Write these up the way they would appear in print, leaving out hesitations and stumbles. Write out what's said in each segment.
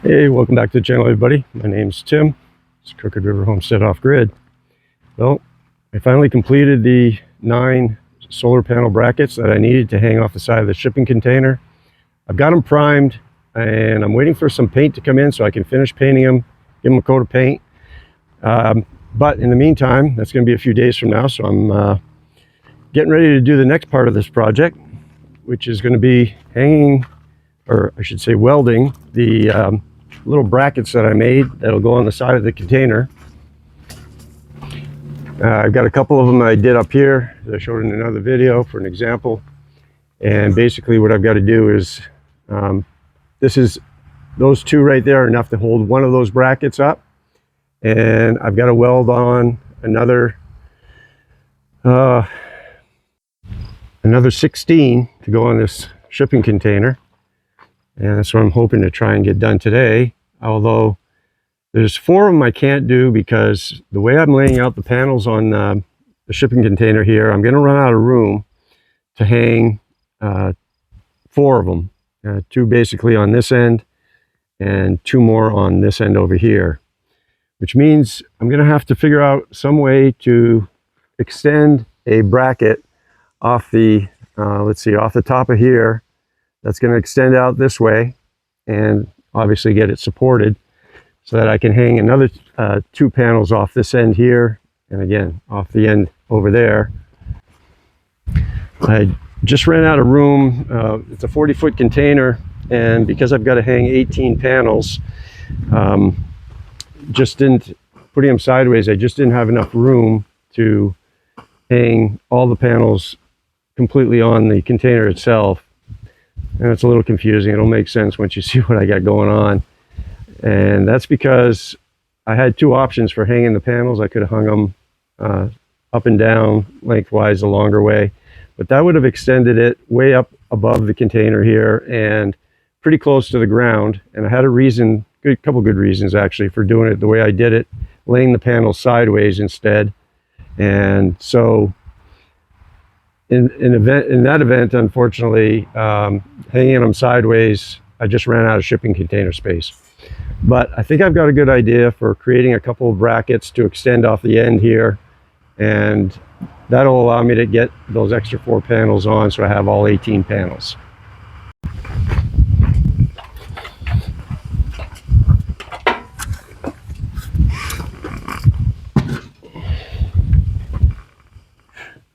Hey, welcome back to the channel, everybody. My name's Tim. It's Crooked River Homestead Off-Grid. Well, I finally completed the 9 solar panel brackets that I needed to hang off the side of the shipping container. I've got them primed, and I'm waiting for some paint to come in so I can finish painting them, give them a coat of paint. But in the meantime, that's going to be a few days from now, so I'm getting ready to do the next part of this project, which is going to be hanging, or I should say welding, the little brackets that I made that'll go on the side of the container. I've got a couple of them I did up here that I showed in another video for an example. And basically what I've got to do is, those two right there are enough to hold one of those brackets up. And I've got to weld on another 16 to go on this shipping container. And that's what I'm hoping to try and get done today. Although there's 4 of them I can't do because the way I'm laying out the panels on the shipping container here, I'm going to run out of room to hang 4 of them. 2 basically on this end and 2 more on this end over here. Which means I'm going to have to figure out some way to extend a bracket off the, off the top of here. That's going to extend out this way and obviously get it supported so that I can hang another 2 panels off this end here and again off the end over there. I just ran out of room. It's a 40-foot container, and because I've got to hang 18 panels, putting them sideways, I just didn't have enough room to hang all the panels completely on the container itself. And it's a little confusing. It'll make sense once you see what I got going on. And that's because I had 2 options for hanging the panels. I could have hung them up and down lengthwise the longer way, but that would have extended it way up above the container here and pretty close to the ground. And I had a couple good reasons actually for doing it the way I did it, laying the panels sideways instead. And so in that event, unfortunately, hanging them sideways, I just ran out of shipping container space. But I think I've got a good idea for creating a couple of brackets to extend off the end here, and that'll allow me to get those extra 4 panels on so I have all 18 panels.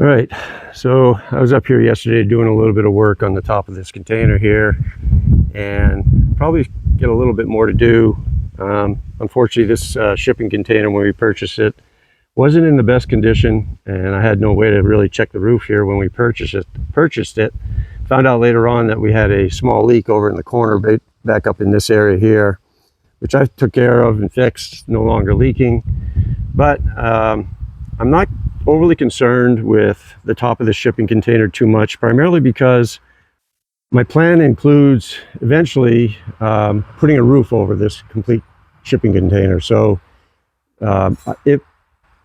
All right, so I was up here yesterday doing a little bit of work on the top of this container here, and probably get a little bit more to do. Unfortunately, this shipping container, when we purchased it, wasn't in the best condition, and I had no way to really check the roof here when we purchased it. Found out later on that we had a small leak over in the corner back up in this area here, which I took care of and fixed, no longer leaking. But I'm not overly concerned with the top of the shipping container too much, primarily because my plan includes eventually putting a roof over this complete shipping container. So it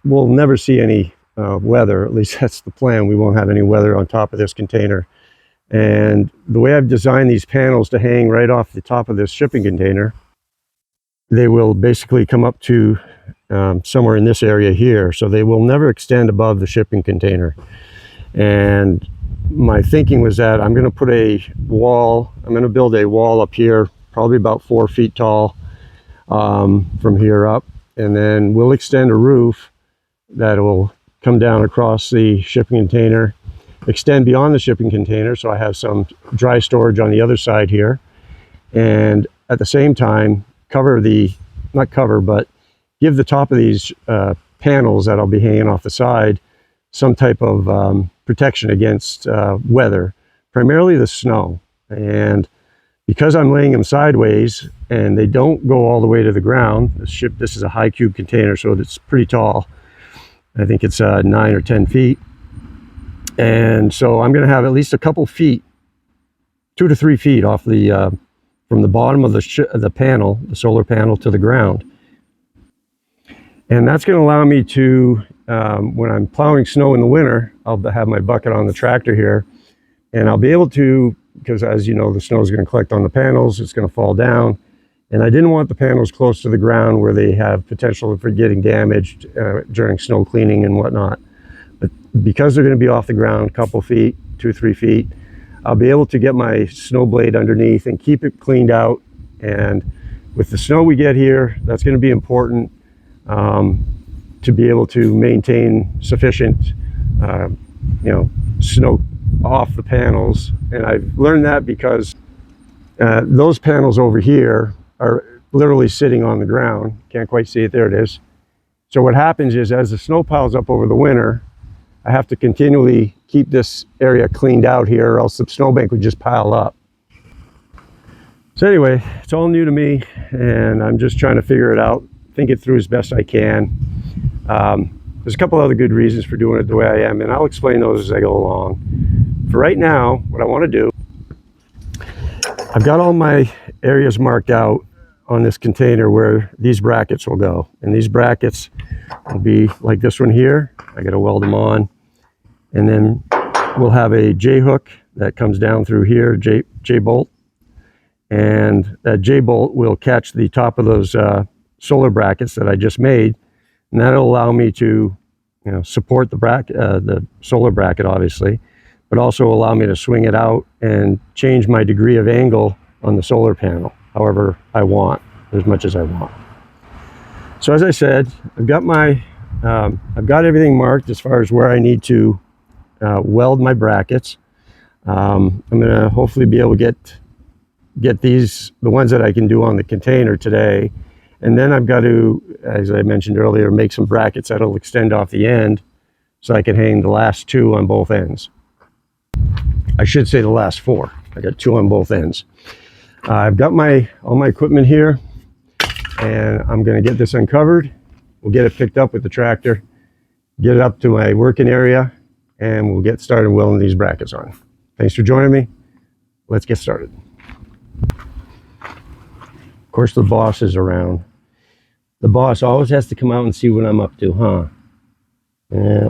will never see any weather, at least that's the plan. We won't have any weather on top of this container. And the way I've designed these panels to hang right off the top of this shipping container, they will basically come up to somewhere in this area here. So they will never extend above the shipping container. And my thinking was that I'm going to put a wall, I'm going to build a wall up here, probably about 4 feet tall from here up. And then we'll extend a roof that will come down across the shipping container, extend beyond the shipping container. So I have some dry storage on the other side here. And at the same time, but give the top of these panels that I'll be hanging off the side some type of protection against weather, primarily the snow. And because I'm laying them sideways and they don't go all the way to the ground, this is a high cube container, so it's pretty tall. I think it's 9 or 10 feet. And so I'm going to have at least a couple feet, 2 to 3 feet off the from the bottom of the panel, the solar panel, to the ground. And that's going to allow me to, when I'm plowing snow in the winter, I'll have my bucket on the tractor here, and I'll be able to, because as you know, the snow is going to collect on the panels, it's going to fall down, And I didn't want the panels close to the ground where they have potential for getting damaged during snow cleaning and whatnot. But because they're going to be off the ground a couple feet, 2-3 feet, I'll be able to get my snow blade underneath and keep it cleaned out. And with the snow we get here, that's going to be important to be able to maintain sufficient snow off the panels. And I've learned that because those panels over here are literally sitting on the ground. Can't quite see it. There it is. So what happens is, as the snow piles up over the winter, I have to continually keep this area cleaned out here, or else the snowbank would just pile up. So anyway, it's all new to me, and I'm just trying to figure it out, think it through as best I can. There's a couple other good reasons for doing it the way I am, and I'll explain those as I go along. For right now, what I want to do, I've got all my areas marked out on this container where these brackets will go. And these brackets will be like this one here. I got to weld them on. And then we'll have a J-hook that comes down through here, J-bolt. And that J-bolt will catch the top of those solar brackets that I just made. And that'll allow me to support the solar bracket, obviously, but also allow me to swing it out and change my degree of angle on the solar panel however I want, as much as I want. So as I said, I've got everything marked as far as where I need to weld my brackets. I'm gonna hopefully be able to get these, the ones that I can do on the container today. And then I've got to, as I mentioned earlier, make some brackets that'll extend off the end so I can hang the last 2 on both ends. I should say the last 4. I got 2 on both ends. I've got all my equipment here, and I'm going to get this uncovered. We'll get it picked up with the tractor, get it up to my working area, and we'll get started welding these brackets on. Thanks for joining me. Let's get started. Of course, the boss is around. The boss always has to come out and see what I'm up to, huh? Yeah.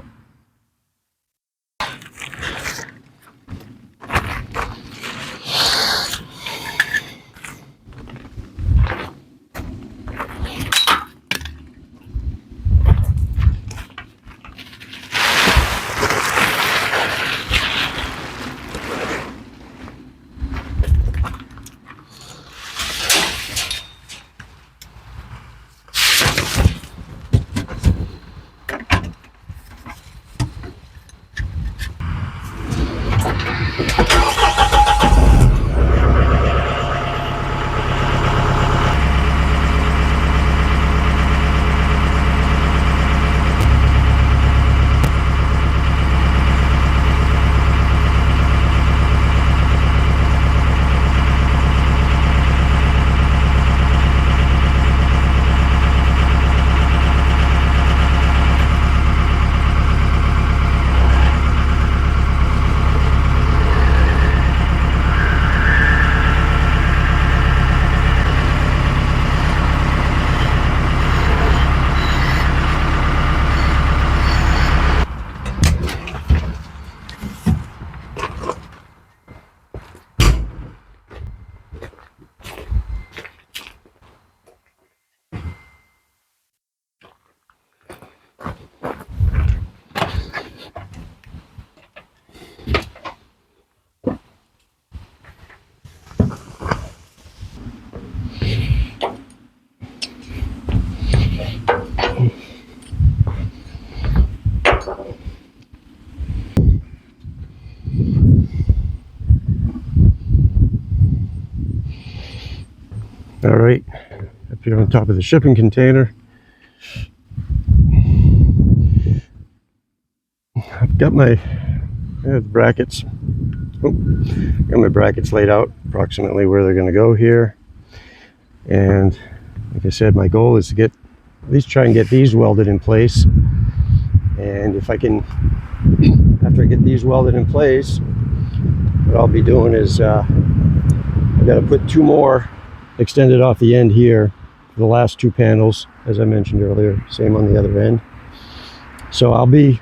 All right, up here on top of the shipping container, I've got my brackets. Got my brackets laid out approximately where they're going to go here. And like I said, my goal is to get at least try and get these welded in place. And if I can, after I get these welded in place, what I'll be doing is I've got to put 2 more extended off the end here for the last 2 panels, as I mentioned earlier, same on the other end. So I'll be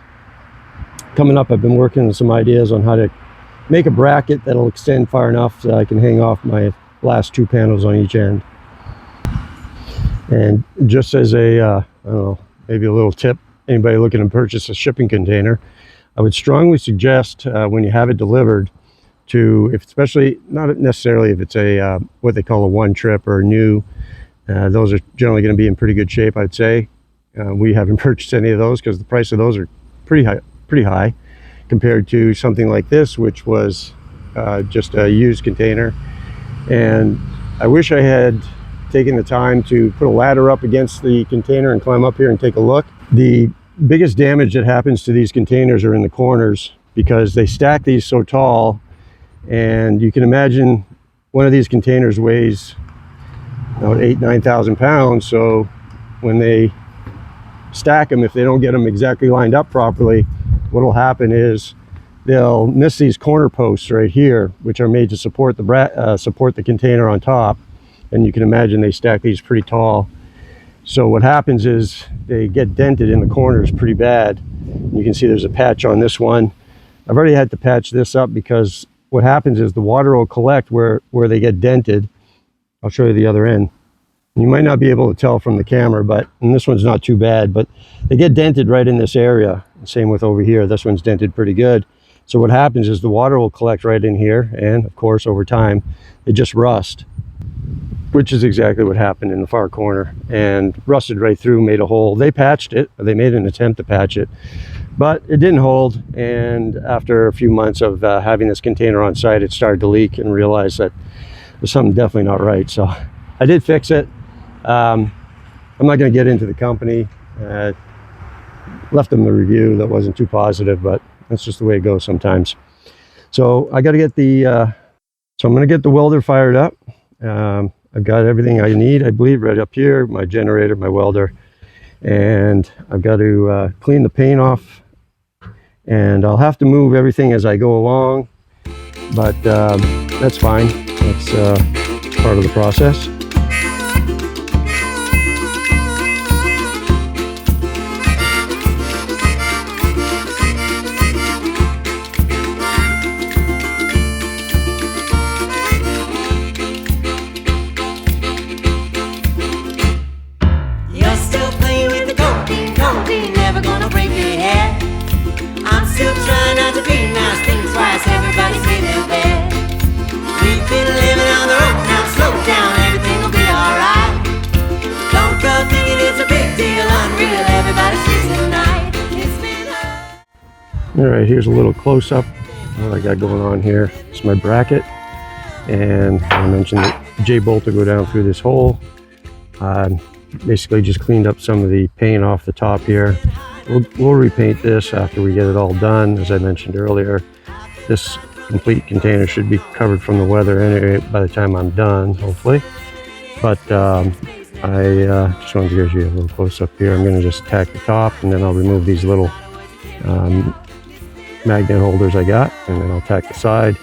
coming up, I've been working on some ideas on how to make a bracket that'll extend far enough so I can hang off my last 2 panels on each end. And just as a, I don't know, maybe a little tip, anybody looking to purchase a shipping container, I would strongly suggest when you have it delivered to, if especially, not necessarily if it's a, what they call a one trip or a new, those are generally going to be in pretty good shape, I'd say. We haven't purchased any of those because the price of those are pretty high compared to something like this, which was just a used container. And I wish I had taken the time to put a ladder up against the container and climb up here and take a look. The biggest damage that happens to these containers are in the corners because they stack these so tall, and you can imagine one of these containers weighs 8,000-9,000 pounds. So when they stack them, if they don't get them exactly lined up properly, what will happen is they'll miss these corner posts right here, which are made to support the container on top. And you can imagine they stack these pretty tall. So what happens is they get dented in the corners pretty bad. You can see there's a patch on this one. I've already had to patch this up because what happens is the water will collect where they get dented. I'll show you the other end. You might not be able to tell from the camera, and this one's not too bad, but they get dented right in this area. Same with over here. This one's dented pretty good. So what happens is the water will collect right in here, and of course over time it just rust, which is exactly what happened in the far corner, and rusted right through, made a hole. They patched it, or they made an attempt to patch it, but it didn't hold. And after a few months of having this container on site, it started to leak, and realized that there's something definitely not right. So I did fix it. I'm not going to get into the company. Left them the review that wasn't too positive, but that's just the way it goes sometimes. So I got to get so I'm going to get the welder fired up. I've got everything I need, I believe, right up here, my generator, my welder, and I've got to clean the paint off, and I'll have to move everything as I go along, but that's fine. That's part of the process. All right, here's a little close-up of what I got going on here. It's my bracket, and I mentioned that J-bolt to go down through this hole. Basically just cleaned up some of the paint off the top here. We'll repaint this after we get it all done. As I mentioned earlier, this complete container should be covered from the weather anyway by the time I'm done, hopefully. But I just wanted to give you a little close-up here. I'm going to just tack the top, and then I'll remove these little magnet holders I got, and then I'll tack the side.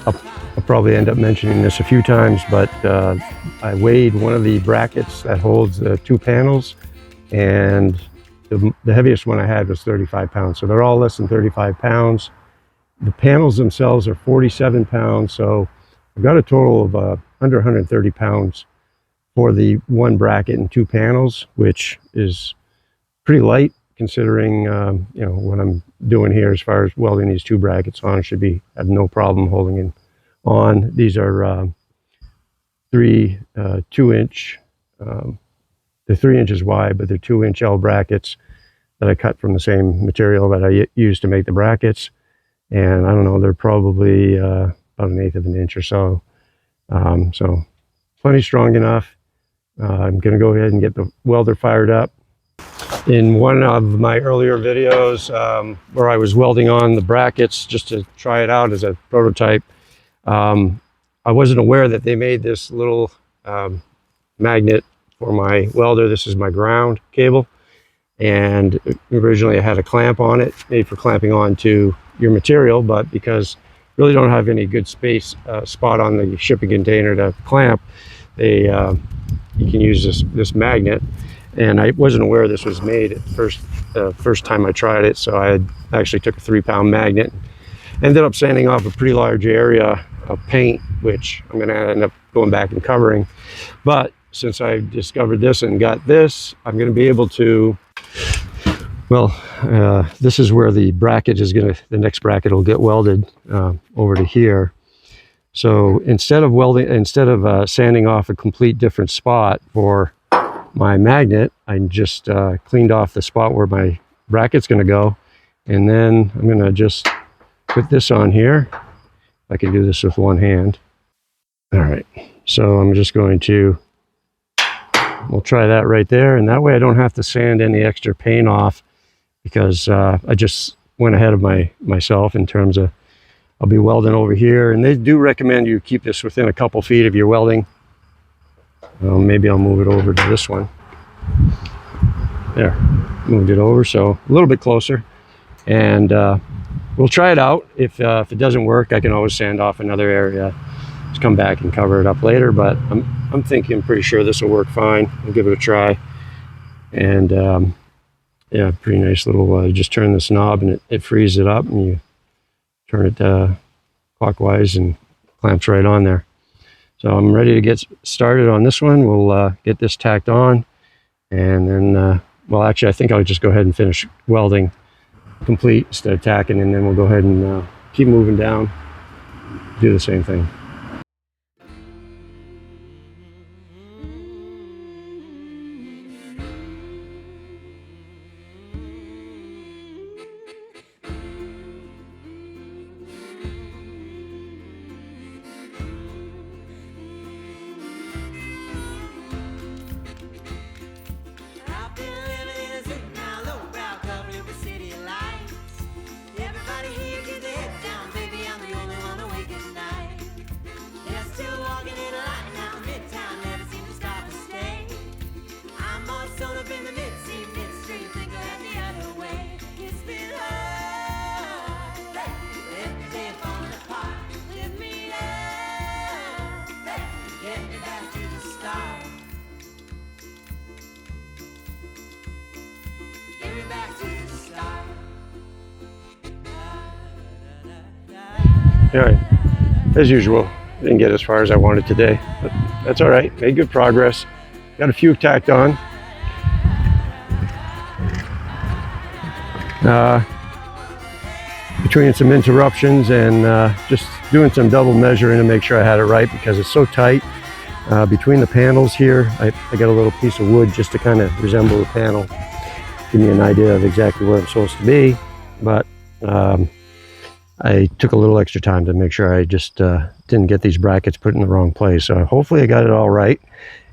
I'll probably end up mentioning this a few times, but I weighed one of the brackets that holds the two panels, and the heaviest one I had was 35 pounds. So they're all less than 35 pounds. The panels themselves are 47 pounds. So I've got a total of under 130 pounds for the one bracket and two panels, which is pretty light considering you know, what I'm doing here as far as welding these two brackets on. Should have no problem holding it on. These are three 2-inch, they're 3 inches wide, but they're 2-inch L brackets that I cut from the same material that I used to make the brackets. And I don't know, they're probably about 1/8 of an inch or so. So plenty strong enough. I'm going to go ahead and get the welder fired up. In one of my earlier videos where I was welding on the brackets just to try it out as a prototype, I wasn't aware that they made this little magnet for my welder. This is my ground cable, and originally I had a clamp on it made for clamping onto your material, but because I really don't have any good spot on the shipping container to clamp, you can use this magnet. And I wasn't aware this was made at first time I tried it, so I actually took a 3-pound magnet, ended up sanding off a pretty large area of paint, which I'm going to end up going back and covering. But since I discovered this and got this, I'm going to be able to, well, this is where the bracket is going to, the next bracket will get welded over to here. So instead of sanding off a complete different spot for my magnet, I just cleaned off the spot where my bracket's going to go, and then I'm going to just put this on here. I can do this with one hand. All right, so I'm just going to, we'll try that right there, and that way I don't have to sand any extra paint off, because I just went ahead of myself in terms of, I'll be welding over here, and they do recommend you keep this within a couple feet of your welding. Maybe I'll move it over to this one. There, moved it over, so a little bit closer, and we'll try it out. If it doesn't work, I can always sand off another area, just come back and cover it up later, but I'm thinking, pretty sure this will work fine. We'll give it a try. And yeah, pretty nice little, you just turn this knob and it frees it up, and you turn it clockwise and clamps right on there. So I'm ready to get started on this one. We'll get this tacked on, and then, well, actually, I think I'll just go ahead and finish welding complete instead of tacking, and then we'll go ahead and keep moving down, do the same thing. All right, as usual, didn't get as far as I wanted today, but that's all right. Made good progress. Got a few tacked on. Between some interruptions and just doing some double measuring to make sure I had it right, because it's so tight. Between the panels here, I got a little piece of wood just to kind of resemble the panel, give me an idea of exactly where I'm supposed to be. But I took a little extra time to make sure I just didn't get these brackets put in the wrong place. So hopefully I got it all right.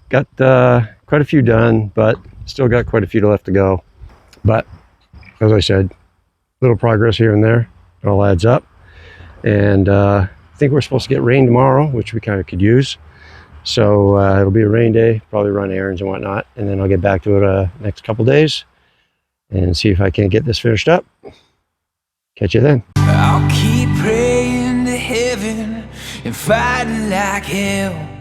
Got quite a few done, but still got quite a few left to go. But as I said, little progress here and there. It all adds up. And I think we're supposed to get rain tomorrow, which we kind of could use. So it'll be a rain day, probably run errands and whatnot. And then I'll get back to it next couple days and see if I can get this finished up. Catch you then. I'll keep praying to heaven and fighting like hell.